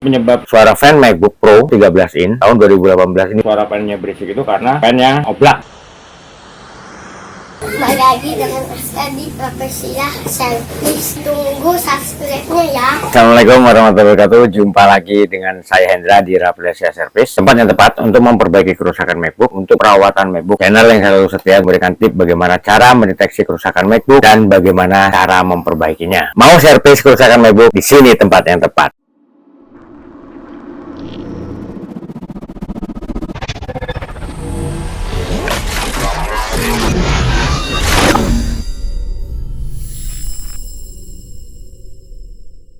Penyebab suara fan MacBook Pro 13 in tahun 2018 ini suara fannya berisik itu karena fannya oblak. Kembali lagi dengan di Profesia Service. Tunggu subscribe-nya ya. Assalamualaikum warahmatullahi wabarakatuh. Jumpa lagi dengan saya Hendra di Rafflesia Service, tempat yang tepat untuk memperbaiki kerusakan MacBook, untuk perawatan MacBook. Channel yang selalu setia memberikan tips bagaimana cara mendeteksi kerusakan MacBook dan bagaimana cara memperbaikinya. Mau servis kerusakan MacBook? Di sini tempat yang tepat.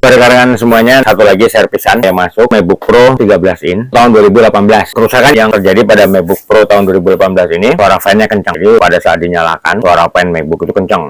Rekan-rekan semuanya, satu lagi servisan yang masuk MacBook Pro 13 in tahun 2018. Kerusakan yang terjadi pada MacBook Pro tahun 2018 ini, suara fan-nya kencang. Jadi pada saat dinyalakan, suara fan MacBook itu kencang.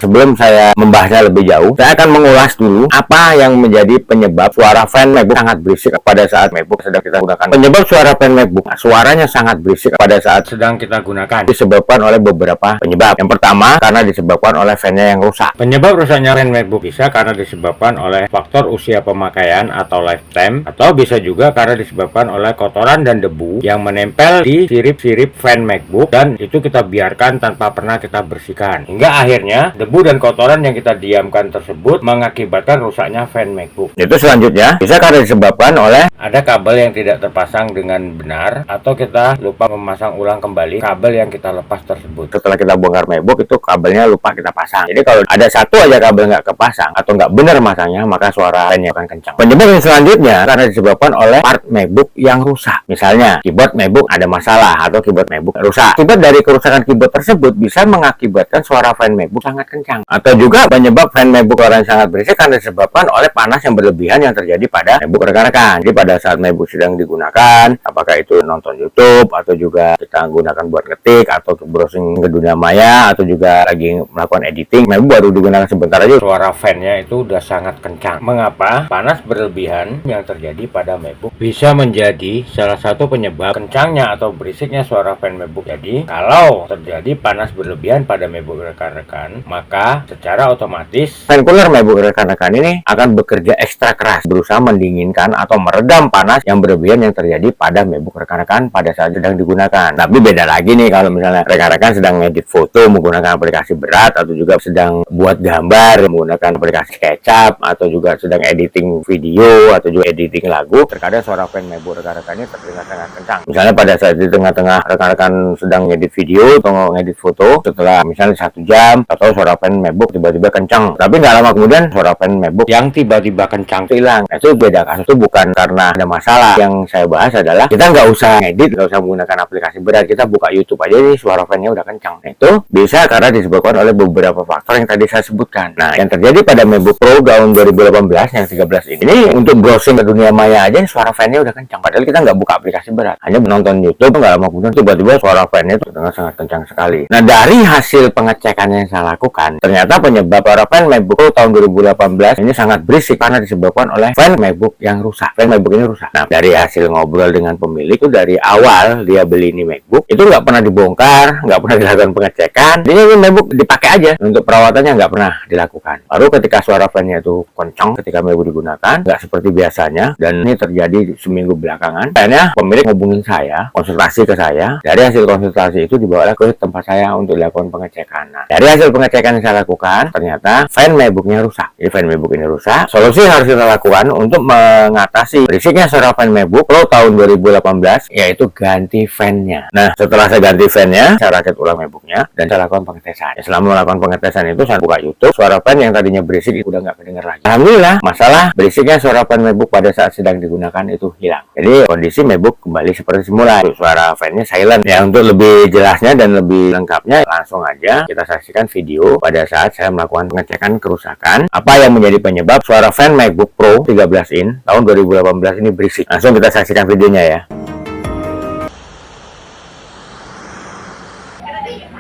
Sebelum saya membahasnya lebih jauh, saya akan mengulas dulu apa yang menjadi penyebab suara fan MacBook sangat berisik pada saat MacBook sedang kita gunakan. Penyebab suara fan MacBook, suaranya sangat berisik pada saat sedang kita gunakan, disebabkan oleh beberapa penyebab. Yang pertama, karena disebabkan oleh fan-nya yang rusak. Penyebab rusaknya fan MacBook bisa karena disebabkan oleh faktor usia pemakaian atau lifetime, atau bisa juga karena disebabkan oleh kotoran dan debu yang menempel di sirip-sirip fan MacBook, dan itu kita biarkan tanpa pernah kita bersihkan. Hingga akhirnya debu dan kotoran yang kita diamkan tersebut mengakibatkan rusaknya fan MacBook. Itu selanjutnya bisa karena disebabkan oleh ada kabel yang tidak terpasang dengan benar, atau kita lupa memasang ulang kembali kabel yang kita lepas tersebut. Setelah kita bongkar MacBook, itu kabelnya lupa kita pasang. Jadi kalau ada satu aja kabel nggak kepasang atau nggak benar masangnya, maka suara fan-nya akan kencang. Penyebab yang selanjutnya karena disebabkan oleh part MacBook yang rusak. Misalnya keyboard MacBook ada masalah atau keyboard MacBook rusak. Akibat dari kerusakan keyboard tersebut bisa mengakibatkan suara fan MacBook sangat kencang. Atau juga penyebab fan MacBook orang sangat berisik karena disebabkan oleh panas yang berlebihan yang terjadi pada MacBook rekan-rekan. Jadi pada saat MacBook sedang digunakan, apakah itu nonton YouTube atau juga kita gunakan buat ngetik atau browsing ke dunia maya atau juga lagi melakukan editing, MacBook baru digunakan sebentar aja suara fan-nya itu udah sangat kencang. Mengapa? Panas berlebihan yang terjadi pada MacBook bisa menjadi salah satu penyebab kencangnya atau berisiknya suara fan MacBook. Jadi kalau terjadi panas berlebihan pada MacBook rekan-rekan, maka secara otomatis fan cooler MacBook rekan-rekan ini akan bekerja ekstra keras berusaha mendinginkan atau meredam panas yang berlebihan yang terjadi pada MacBook rekan-rekan pada saat sedang digunakan. Tapi beda lagi nih kalau misalnya rekan-rekan sedang edit foto menggunakan aplikasi berat, atau juga sedang buat gambar menggunakan aplikasi SketchUp, atau juga sedang editing video atau juga editing lagu. Terkadang suara fan MacBook rekan-rekannya terdengar sangat kencang. Misalnya pada saat di tengah-tengah rekan-rekan sedang edit video atau ngedit foto, setelah misalnya 1 jam atau suara fan MacBook tiba-tiba kencang, tapi nggak lama kemudian suara fan MacBook yang tiba-tiba kencang itu hilang. Itu beda kasus, itu bukan karena ada masalah. Yang saya bahas adalah kita nggak usah ngedit, nggak usah menggunakan aplikasi berat, kita buka YouTube aja nih suara fan-nya udah kencang. Nah, itu bisa karena disebabkan oleh beberapa faktor yang tadi saya sebutkan. Nah, yang terjadi pada MacBook Pro tahun 2018 yang 13 ini untuk browsing ke dunia maya aja suara fan-nya udah kencang, padahal kita nggak buka aplikasi berat, hanya menonton YouTube. Nggak lama kemudian tiba-tiba suara fan-nya itu terdengar sangat kencang sekali. Nah, dari hasil pengecekan yang saya lakukan, ternyata penyebab para fan MacBook Pro tahun 2018 ini sangat berisik karena disebabkan oleh fan MacBook yang rusak. Fan MacBook ini rusak. Nah, dari hasil ngobrol dengan pemilik itu dari awal dia beli ini MacBook itu nggak pernah dibongkar, nggak pernah dilakukan pengecekan. Jadi ini MacBook dipakai aja, untuk perawatannya nggak pernah dilakukan. Baru ketika suara fan-nya itu kencang ketika MacBook digunakan, nggak seperti biasanya, dan ini terjadi seminggu belakangan. Akhirnya pemilik hubungin saya, konsultasi ke saya. Dari hasil konsultasi itu dibawa ke tempat saya untuk dilakukan pengecekan. Nah, dari hasil pengecekan yang saya lakukan, ternyata fan MacBook-nya rusak. Jadi fan MacBook ini rusak. Solusi yang harus kita lakukan untuk mengatasi berisiknya suara fan MacBook Pro tahun 2018 yaitu ganti fan-nya. Nah, setelah saya ganti fan-nya, saya rakit ulang MacBook-nya dan saya lakukan pengetesan. Selama melakukan pengetesan itu saya buka YouTube, suara fan yang tadinya berisik udah nggak kedengar lagi. Alhamdulillah, masalah berisiknya suara fan MacBook pada saat sedang digunakan itu hilang. Jadi kondisi MacBook kembali seperti semula. Suara fan-nya silent. Ya, untuk lebih jelasnya dan lebih lengkapnya langsung aja kita saksikan video pada saat saya melakukan pengecekan kerusakan apa yang menjadi penyebab suara fan MacBook Pro 13 in tahun 2018 ini berisik. Langsung kita saksikan videonya ya.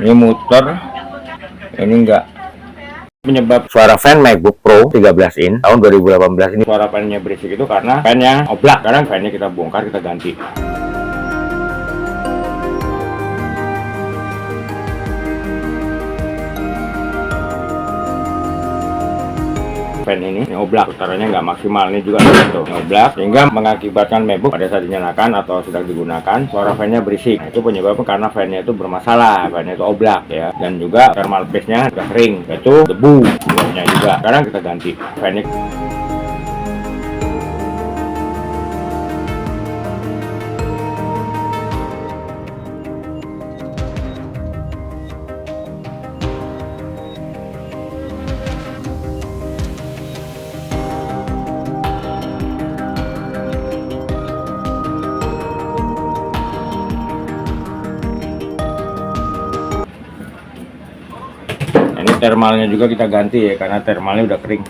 Ini muter, ini enggak. Penyebab suara fan MacBook Pro 13 in tahun 2018 ini suara fan-nya berisik itu karena fan-nya oblak. Sekarang fan-nya kita bongkar, kita ganti. fan ini oblak, putarannya nggak maksimal. Ini juga tuh oblak, sehingga mengakibatkan MacBook pada saat dinyalakan atau sedang digunakan suara fan-nya berisik. Nah, itu penyebabnya karena fan-nya itu bermasalah, fan-nya itu oblak ya, dan juga thermal paste-nya sudah kering, itu debu juga. Sekarang kita ganti fan-nya. Ini thermalnya juga kita ganti ya, karena thermalnya udah kering.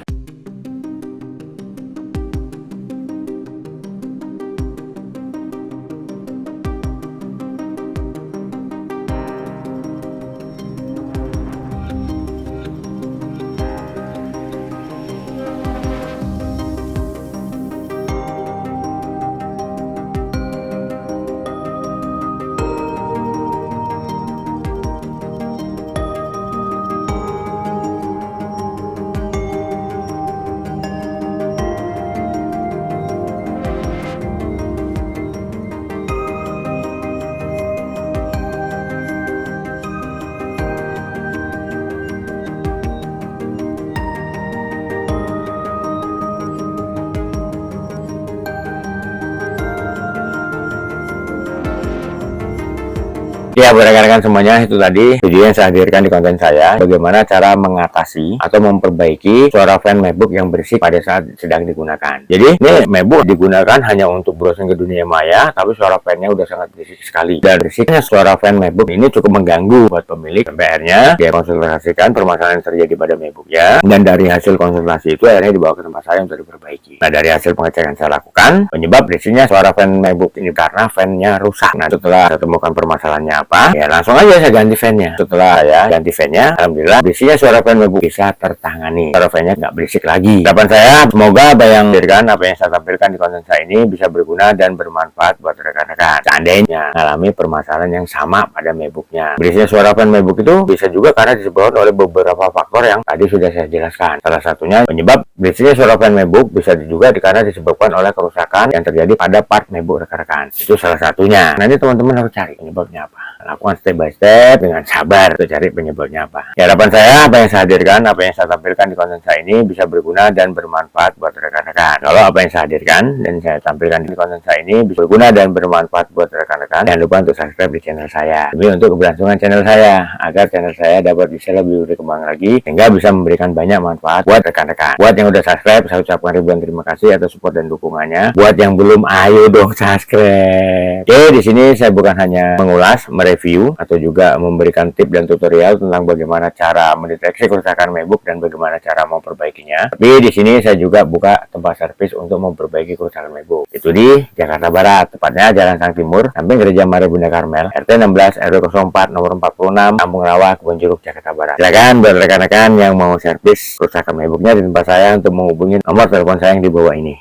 Ya, rekan-rekan semuanya, itu tadi video yang saya hadirkan di konten saya, bagaimana cara mengatasi atau memperbaiki suara fan MacBook yang berisik pada saat sedang digunakan. Jadi ini MacBook digunakan hanya untuk browsing ke dunia maya, tapi suara fan-nya udah sangat berisik sekali. Dan berisiknya suara fan MacBook ini cukup mengganggu buat pemilik. Akhirnya dia konsultasikan permasalahan yang terjadi pada MacBook-nya, dan dari hasil konsultasi itu akhirnya dibawa ke tempat saya untuk diperbaiki. Nah, dari hasil pengecekan saya lakukan, penyebab berisiknya suara fan MacBook ini karena fan-nya rusak. Nah, setelah saya temukan permasalahannya apa, ya langsung aja saya ganti fan-nya. Setelah saya ganti fan-nya, alhamdulillah berisiknya suara fan MacBook bisa tertangani, suara fan-nya nggak berisik lagi. Harapan saya, semoga apa yang saya tampilkan di konten saya ini bisa berguna dan bermanfaat buat rekan-rekan seandainya mengalami permasalahan yang sama pada MacBook-nya. Berisiknya suara fan MacBook itu bisa juga karena disebabkan oleh beberapa faktor yang tadi sudah saya jelaskan. Salah satunya penyebab berisiknya suara fan MacBook bisa juga karena disebabkan oleh kerusakan yang terjadi pada part MacBook rekan-rekan. Itu salah satunya. Nanti teman-teman harus cari penyebabnya apa. Lakukan step by step dengan sabar untuk cari penyebabnya apa. Ya, harapan saya apa yang saya hadirkan, apa yang saya tampilkan di konten saya ini bisa berguna dan bermanfaat buat rekan-rekan. Kalau apa yang saya hadirkan dan saya tampilkan di konten saya ini bisa berguna dan bermanfaat buat rekan-rekan, jangan lupa untuk subscribe di channel saya demi untuk keberlangsungan channel saya, agar channel saya dapat bisa lebih berkembang lagi sehingga bisa memberikan banyak manfaat buat rekan-rekan. Buat yang udah subscribe, saya ucapkan ribuan terima kasih atas support dan dukungannya. Buat yang belum, ayo dong subscribe. Oke, di sini saya bukan hanya mengulas, review atau juga memberikan tip dan tutorial tentang bagaimana cara mendeteksi kerusakan MacBook dan bagaimana cara memperbaikinya. Tapi di sini saya juga buka tempat servis untuk memperbaiki kerusakan MacBook. Itu di Jakarta Barat, tepatnya Jalan Sang Timur, samping Gereja Maria Bunda Karmel, RT 16 RW 04 nomor 46, Kampung Rawa, Kebon Jeruk, Jakarta Barat. Silakan buat rekan-rekan yang mau servis kerusakan MacBooknya di tempat saya untuk menghubungi nomor telepon saya yang di bawah ini.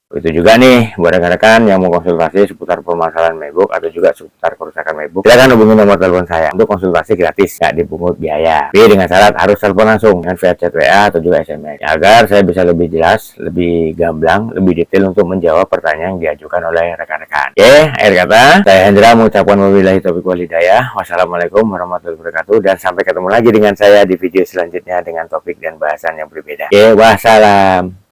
Itu juga nih buat rekan-rekan yang mau konsultasi seputar permasalahan MacBook atau juga seputar kerusakan MacBook, silakan hubungi nomor telepon saya untuk konsultasi gratis, nggak dipungut biaya. Tapi dengan syarat harus telepon langsung dengan via chat WA atau juga SMS, agar saya bisa lebih jelas, lebih gamblang, lebih detail untuk menjawab pertanyaan yang diajukan oleh rekan-rekan. Oke, akhir kata saya Hendra mengucapkan wabillahi taufiq wal hidayah. Wassalamualaikum warahmatullahi wabarakatuh, dan sampai ketemu lagi dengan saya di video selanjutnya dengan topik dan bahasan yang berbeda. Oke, wassalam.